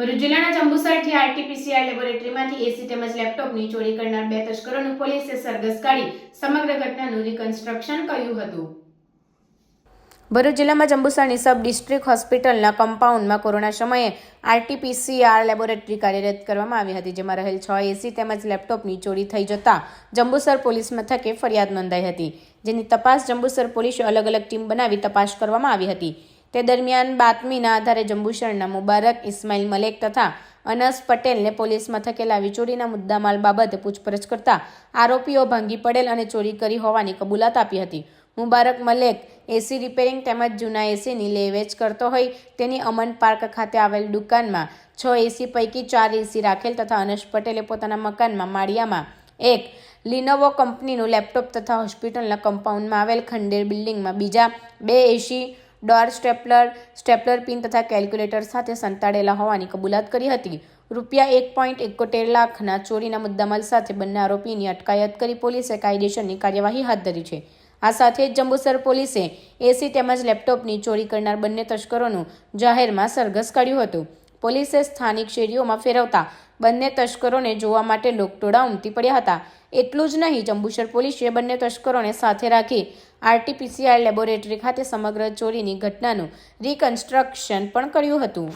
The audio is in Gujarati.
ભરૂચ જિલ્લાના જંબુસરથી આરટીપીસીઆર લેબોરેટરીમાંથી એસી તેમજ લેપટોપની ચોરી કરનાર 2 તસ્કરોનું પોલીસે સરઘસ કાઢી સમગ્ર ઘટનાનું રિકન્સ્ટ્રક્શન કર્યું હતું। ભરૂચ જિલ્લામાં જંબુસરની સબ ડિસ્ટ્રિક્ટ હોસ્પિટલના કમ્પાઉન્ડમાં કોરોના સમયે આરટીપીસીઆર લેબોરેટરી કાર્યરત કરવામાં આવી હતી, જેમાં રહેલ 6 એસી તેમજ લેપટોપની ચોરી થઈ જતા જંબુસર પોલીસ મથકે ફરિયાદ નોંધાઈ હતી, જેની તપાસ જંબુસર પોલીસે અલગ અલગ ટીમ બનાવી તપાસ કરવામાં આવી હતી। તે દરમિયાન બાતમીના આધારે જંબુસરના મુબારક ઇસ્માઇલ મલેક તથા અનસ પટેલને પોલીસ મથકે લાવી ચોરીના મુદ્દામાલ બાબતે પૂછપરછ કરતા આરોપીઓ ભાંગી પડેલ અને ચોરી કરી હોવાની કબૂલાત આપી હતી। મુબારક મલેક એસી રિપેરિંગ તેમજ જૂના એસીની લે વેચ કરતો હોય તેની અમન પાર્ક ખાતે આવેલ દુકાનમાં 6 એસી પૈકી 4 એસી રાખેલ તથા અનસ પટેલે પોતાના મકાનમાં માળિયામાં એક લિનોવો કંપનીનું લેપટોપ તથા હોસ્પિટલના કમ્પાઉન્ડમાં આવેલ ખંડેર બિલ્ડિંગમાં બીજા 2 એસી ડોર સ્ટેપલર પિન તથા કેલ્ક્યુલેટર સાથે સંતાડેલા હોવાની કબૂલાત કરી હતી। રૂપિયા 1.71 લાખના ચોરીના મુદ્દામાલ સાથે બંને આરોપીની અટકાયત કરી પોલીસે કાયદેસરની કાર્યવાહી હાથ ધરી છે। આ સાથે જ જંબુસર પોલીસે એસી તેમજ લેપટોપની ચોરી કરનાર બંને તસ્કરોનું જાહેરમાં સરઘસ કાઢ્યું હતું। પોલીસે સ્થાનિક શેરીઓમાં ફેરવતા બંને તસ્કરોને જોવા માટે લોકટોળા ઉમટી પડ્યા હતા। એટલું જ નહીં, જંબુસર પોલીસે બંને તસ્કરોને સાથે રાખી આરટીપીસીઆર લેબોરેટરી ખાતે સમગ્ર ચોરીની ઘટનાનું રિકન્સ્ટ્રક્શન પણ કર્યું હતું।